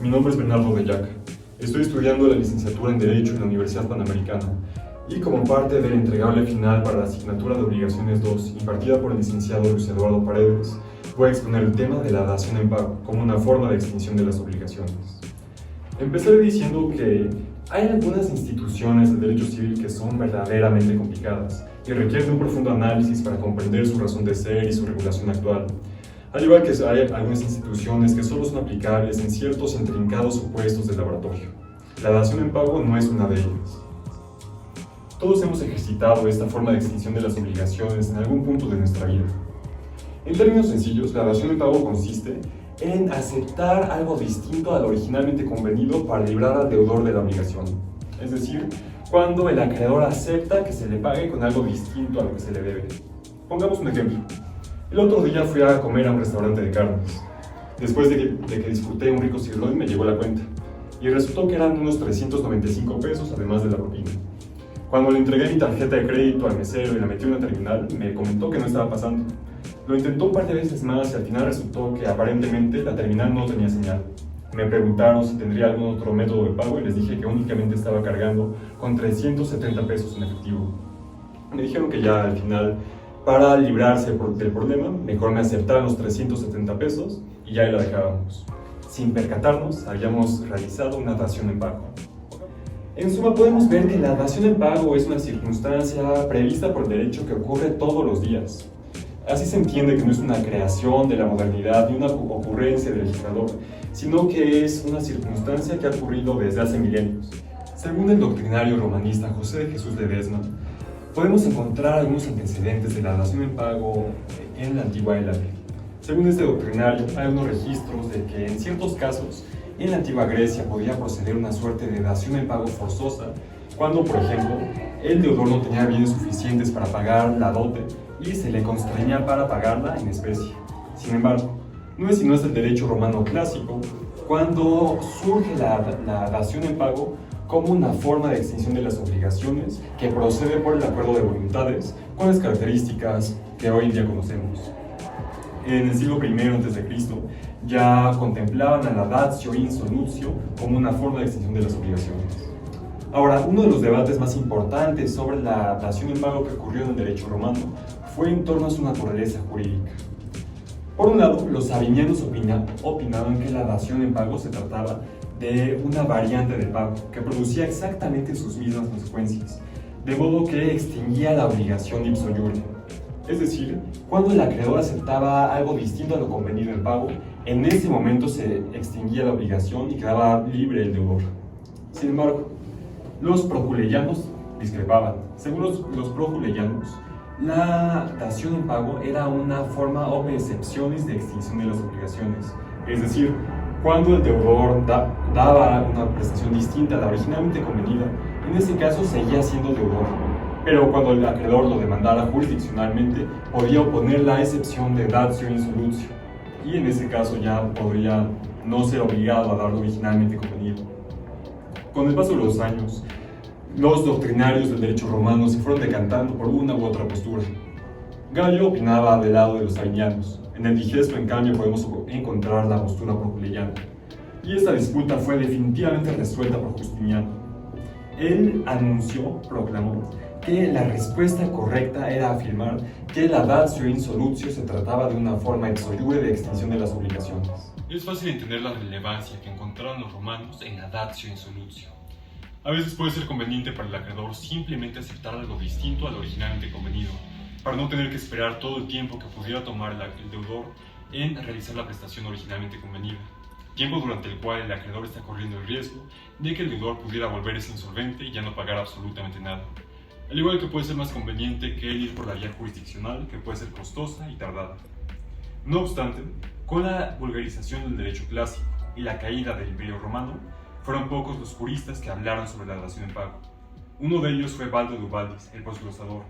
Mi nombre es Bernardo de Yaca. Estoy estudiando la licenciatura en Derecho en la Universidad Panamericana y como parte del entregable final para la asignatura de Obligaciones 2 impartida por el licenciado Luis Eduardo Paredes, voy a exponer el tema de la dación en pago como una forma de extinción de las obligaciones. Empezaré diciendo que hay algunas instituciones de derecho civil que son verdaderamente complicadas y requieren un profundo análisis para comprender su razón de ser y su regulación actual. Al igual que hay algunas instituciones que solo son aplicables en ciertos intrincados supuestos de laboratorio. La dación en pago no es una de ellas. Todos hemos ejercitado esta forma de extinción de las obligaciones en algún punto de nuestra vida. En términos sencillos, la dación en pago consiste en aceptar algo distinto al originalmente convenido para librar al deudor de la obligación. Es decir, cuando el acreedor acepta que se le pague con algo distinto a lo que se le debe. Pongamos un ejemplo. El otro día fui a comer a un restaurante de carnes. Después de que disfruté un rico sirloin, me llegó la cuenta. Y resultó que eran unos 395 pesos, además de la propina. Cuando le entregué mi tarjeta de crédito al mesero y la metí en una terminal, me comentó que no estaba pasando. Lo intentó un par de veces más y al final resultó que aparentemente la terminal no tenía señal. Me preguntaron si tendría algún otro método de pago y les dije que únicamente estaba cargando con 370 pesos en efectivo. Me dijeron que ya al final, para librarse del problema, mejor me aceptaran los 370 pesos y ya ahí la dejábamos. Sin percatarnos, habíamos realizado una dación en pago. En suma, podemos ver que la dación en pago es una circunstancia prevista por derecho que ocurre todos los días. Así se entiende que no es una creación de la modernidad ni una ocurrencia del legislador, sino que es una circunstancia que ha ocurrido desde hace milenios. Según el doctrinario romanista José de Jesús Ledesma, podemos encontrar algunos antecedentes de la dación en pago en la antigua Hellas. Según este doctrinario, hay unos registros de que en ciertos casos en la antigua Grecia podía proceder una suerte de dación en pago forzosa cuando, por ejemplo, el deudor no tenía bienes suficientes para pagar la dote y se le constreñía para pagarla en especie. Sin embargo, no es sino el derecho romano clásico cuando surge la dación en pago como una forma de extinción de las obligaciones que procede por el acuerdo de voluntades con las características que hoy en día conocemos. En el siglo I a.C. ya contemplaban a la datio in solutio como una forma de extinción de las obligaciones. Ahora, uno de los debates más importantes sobre la dación en pago que ocurrió en el derecho romano fue en torno a su naturaleza jurídica. Por un lado, los sabinianos opinaban que la dación en pago se trataba de una variante de pago que producía exactamente sus mismas consecuencias, de modo que extinguía la obligación ipso iure. Es decir, cuando el acreedor aceptaba algo distinto a lo convenido en pago, en ese momento se extinguía la obligación y quedaba libre el deudor. Sin embargo, los proculeyanos discrepaban. Según los proculeyanos, la dación en pago era una forma ob excepcionis de extinción de las obligaciones. Es decir, cuando el deudor daba una prestación distinta a la originalmente convenida, en ese caso seguía siendo deudor. Pero cuando el acreedor lo demandara jurisdiccionalmente, podía oponer la excepción de datio in solutio, y en ese caso ya podría no ser obligado a dar lo originalmente convenido. Con el paso de los años, los doctrinarios del derecho romano se fueron decantando por una u otra postura. Gallo opinaba del lado de los sabinianos. En el digesto, en cambio, podemos encontrar la postura proculeyana. Y esta disputa fue definitivamente resuelta por Justiniano. Él proclamó, que la respuesta correcta era afirmar que la datio in solutio se trataba de una forma ipso iure de extinción de las obligaciones. Es fácil entender la relevancia que encontraron los romanos en la datio in solutio. A veces puede ser conveniente para el acreedor simplemente aceptar algo distinto al originalmente convenido, para no tener que esperar todo el tiempo que pudiera tomar el deudor en realizar la prestación originalmente convenida, tiempo durante el cual el acreedor está corriendo el riesgo de que el deudor pudiera volverse insolvente y ya no pagar absolutamente nada. Al igual que puede ser más conveniente que el ir por la vía jurisdiccional, que puede ser costosa y tardada. No obstante, con la vulgarización del derecho clásico y la caída del Imperio Romano, fueron pocos los juristas que hablaron sobre la dación en pago. Uno de ellos fue Baldo de Ubaldis, el prosglosador,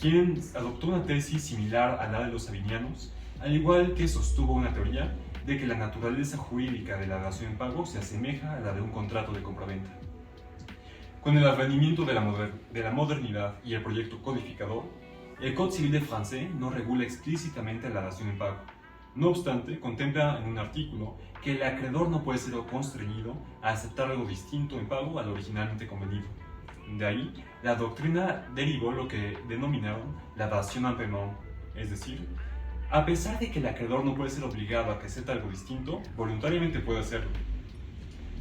quien adoptó una tesis similar a la de los sabinianos, al igual que sostuvo una teoría de que la naturaleza jurídica de la dación en pago se asemeja a la de un contrato de compraventa. Con el advenimiento de la modernidad y el proyecto codificador, el Code Civil de Francés no regula explícitamente la dación en pago. No obstante, contempla en un artículo que el acreedor no puede ser constreñido a aceptar algo distinto en pago a lo originalmente convenido. De ahí, la doctrina derivó lo que denominaron la dación en paiement, es decir, a pesar de que el acreedor no puede ser obligado a que acepte algo distinto, voluntariamente puede hacerlo.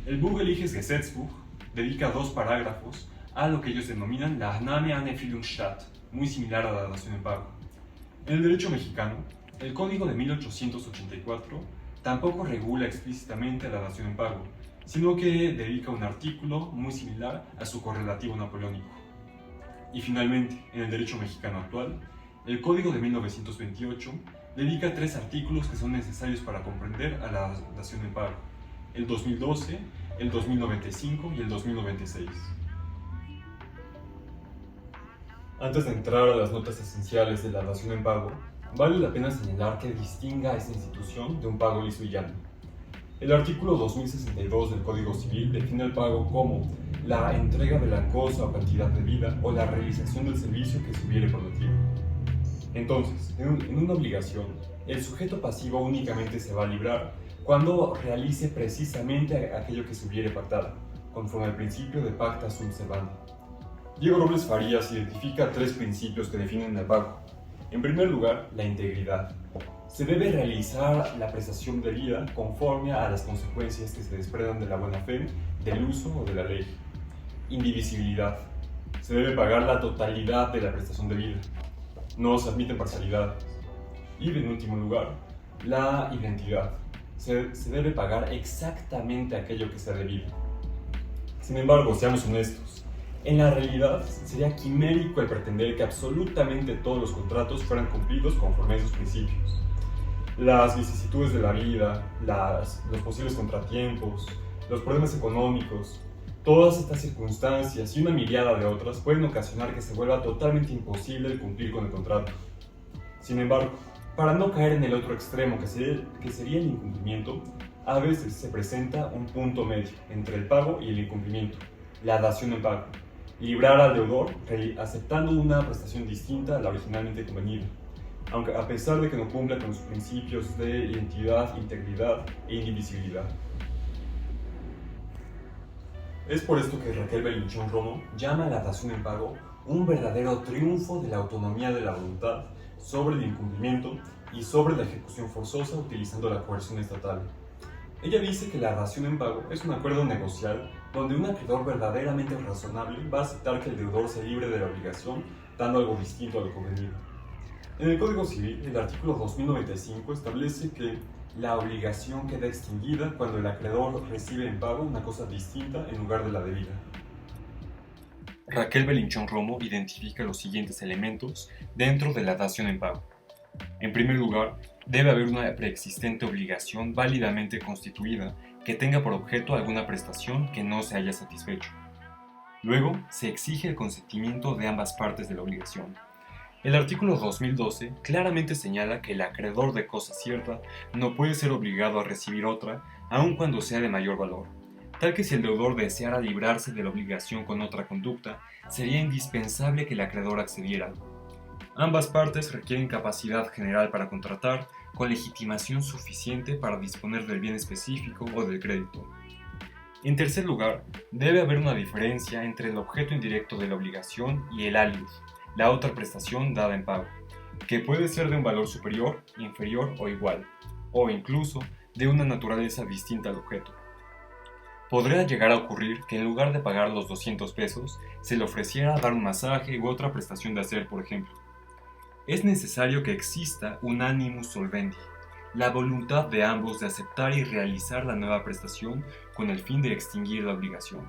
El Bürgerliches Gesetzbuch dedica 2 parágrafos a lo que ellos denominan la Annahme an Erfüllungsstatt, muy similar a la dación en pago. En el derecho mexicano, el Código de 1884 tampoco regula explícitamente la dación en pago, sino que dedica un artículo muy similar a su correlativo napoleónico. Y finalmente, en el derecho mexicano actual, el Código de 1928 dedica 3 artículos que son necesarios para comprender a la dación en pago: el 2012, el 2095 y el 2096. Antes de entrar a las notas esenciales de la dación en pago, vale la pena señalar que distinga a esta institución de un pago liso y llano. El artículo 2062 del Código Civil define el pago como la entrega de la cosa o cantidad debida o la realización del servicio que se hubiere prometido. Entonces, en una obligación, el sujeto pasivo únicamente se va a librar cuando realice precisamente aquello que se hubiere pactado, conforme al principio de pacta sunt servanda. Diego Robles Farías identifica 3 principios que definen el pago. En primer lugar, la integridad. Se debe realizar la prestación debida conforme a las consecuencias que se desprendan de la buena fe, del uso o de la ley. Indivisibilidad. Se debe pagar la totalidad de la prestación debida. No se admiten parcialidades. Y en último lugar, la identidad. Se debe pagar exactamente aquello que sea debido. Sin embargo, seamos honestos, en la realidad sería quimérico el pretender que absolutamente todos los contratos fueran cumplidos conforme a esos principios. Las vicisitudes de la vida, los posibles contratiempos, los problemas económicos, todas estas circunstancias y una miriada de otras pueden ocasionar que se vuelva totalmente imposible el cumplir con el contrato. Sin embargo, para no caer en el otro extremo que sería el incumplimiento, a veces se presenta un punto medio entre el pago y el incumplimiento, la dación en pago. Librar al deudor aceptando una prestación distinta a la originalmente convenida, aunque a pesar de que no cumpla con los principios de identidad, integridad e indivisibilidad. Es por esto que Raquel Belinchón Romo llama a la dación en pago un verdadero triunfo de la autonomía de la voluntad sobre el incumplimiento y sobre la ejecución forzosa utilizando la coerción estatal. Ella dice que la dación en pago es un acuerdo negocial donde un acreedor verdaderamente razonable va a aceptar que el deudor se libre de la obligación dando algo distinto a lo convenido. En el Código Civil, el artículo 2095 establece que la obligación queda extinguida cuando el acreedor recibe en pago una cosa distinta en lugar de la debida. Raquel Belinchón Romo identifica los siguientes elementos dentro de la dación en pago. En primer lugar, debe haber una preexistente obligación válidamente constituida que tenga por objeto alguna prestación que no se haya satisfecho. Luego, se exige el consentimiento de ambas partes de la obligación. El artículo 2012 claramente señala que el acreedor de cosa cierta no puede ser obligado a recibir otra, aun cuando sea de mayor valor, tal que si el deudor deseara librarse de la obligación con otra conducta, sería indispensable que el acreedor accediera. Ambas partes requieren capacidad general para contratar, con legitimación suficiente para disponer del bien específico o del crédito. En tercer lugar, debe haber una diferencia entre el objeto indirecto de la obligación y el alius, la otra prestación dada en pago, que puede ser de un valor superior, inferior o igual, o incluso de una naturaleza distinta al objeto. Podría llegar a ocurrir que en lugar de pagar los 200 pesos, se le ofreciera dar un masaje u otra prestación de hacer, por ejemplo. Es necesario que exista un animus solvendi, la voluntad de ambos de aceptar y realizar la nueva prestación con el fin de extinguir la obligación.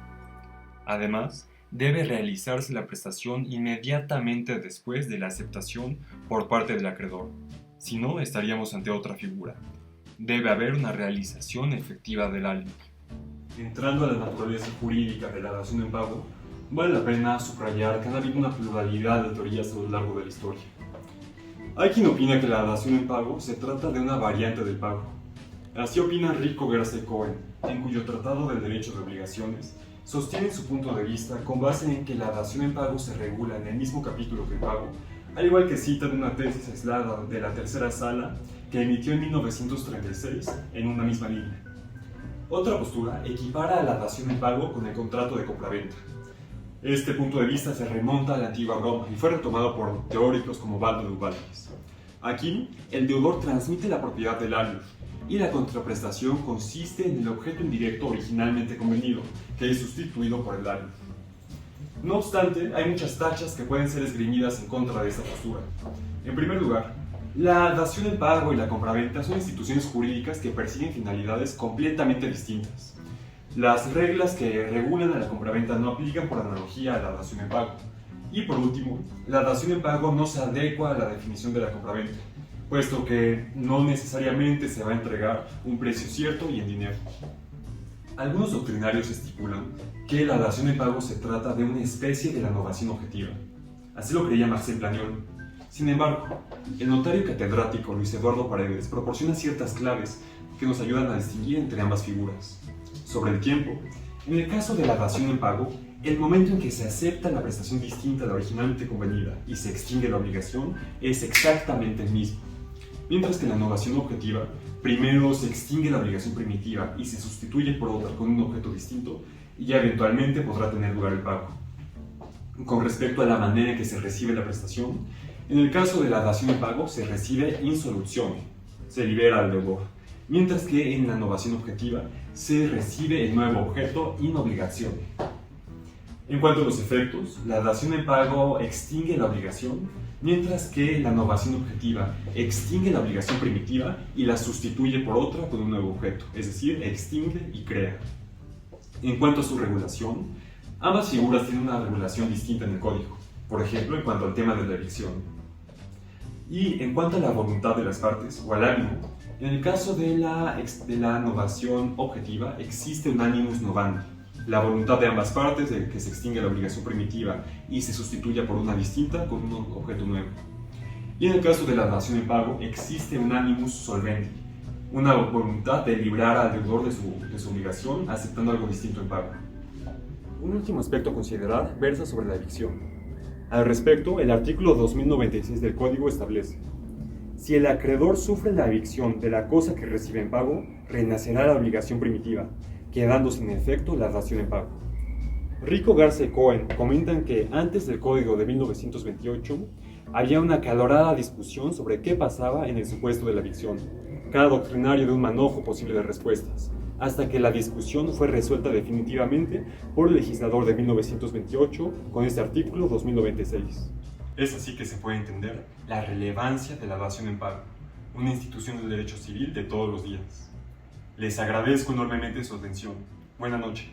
Además, debe realizarse la prestación inmediatamente después de la aceptación por parte del acreedor, si no estaríamos ante otra figura. Debe haber una realización efectiva del alius. Entrando a la naturaleza jurídica de la dación en pago, vale la pena subrayar que ha habido una pluralidad de teorías a lo largo de la historia. Hay quien opina que la dación en pago se trata de una variante del pago. Así opina Rico Garza Cohen, en cuyo Tratado del Derecho de Obligaciones sostiene su punto de vista con base en que la dación en pago se regula en el mismo capítulo que el pago, al igual que cita de una tesis aislada de la tercera sala que emitió en 1936 en una misma línea. Otra postura equipara a la dación en pago con el contrato de compraventa. Este punto de vista se remonta a la antigua Roma y fue retomado por teóricos como Baldo de Ubaldis. Aquí, el deudor transmite la propiedad del alius, y la contraprestación consiste en el objeto indirecto originalmente convenido, que es sustituido por el alius. No obstante, hay muchas tachas que pueden ser esgrimidas en contra de esta postura. En primer lugar, la dación en pago y la compraventa son instituciones jurídicas que persiguen finalidades completamente distintas. Las reglas que regulan a la compraventa no aplican por analogía a la dación en pago. Y por último, la dación en pago no se adecua a la definición de la compraventa, puesto que no necesariamente se va a entregar un precio cierto y en dinero. Algunos doctrinarios estipulan que la dación en pago se trata de una especie de la novación objetiva. Así lo creía Marcel Planiol. Sin embargo, el notario catedrático Luis Eduardo Paredes proporciona ciertas claves que nos ayudan a distinguir entre ambas figuras. Sobre el tiempo, en el caso de la dación en pago, el momento en que se acepta la prestación distinta a la originalmente convenida y se extingue la obligación es exactamente el mismo. Mientras que en la novación objetiva, primero se extingue la obligación primitiva y se sustituye por otra con un objeto distinto y ya eventualmente podrá tener lugar el pago. Con respecto a la manera en que se recibe la prestación, en el caso de la dación en pago se recibe in soluzione, se libera al deudor, mientras que en la novación objetiva se recibe el nuevo objeto in obligazione. En cuanto a los efectos, la dación en pago extingue la obligación, mientras que la novación objetiva extingue la obligación primitiva y la sustituye por otra con un nuevo objeto, es decir, extingue y crea. En cuanto a su regulación, ambas figuras tienen una regulación distinta en el código, por ejemplo, en cuanto al tema de la evicción. Y en cuanto a la voluntad de las partes, o al ánimo, en el caso de la novación objetiva existe un animus novandi, la voluntad de ambas partes de que se extinga la obligación primitiva y se sustituya por una distinta con un objeto nuevo. Y en el caso de la dación en pago existe un animus solvendi, una voluntad de librar al deudor de su obligación aceptando algo distinto en pago. Un último aspecto a considerar versa sobre la evicción. Al respecto, el artículo 2096 del Código establece: si el acreedor sufre la evicción de la cosa que recibe en pago, renacerá la obligación primitiva, quedando sin efecto la dación en pago. Rico, Garza y Cohen comentan que antes del Código de 1928 había una acalorada discusión sobre qué pasaba en el supuesto de la evicción, cada doctrinario de un manojo posible de respuestas, hasta que la discusión fue resuelta definitivamente por el legislador de 1928 con este artículo 2096. Es así que se puede entender la relevancia de la dación en pago, una institución del derecho civil de todos los días. Les agradezco enormemente su atención. Buenas noches.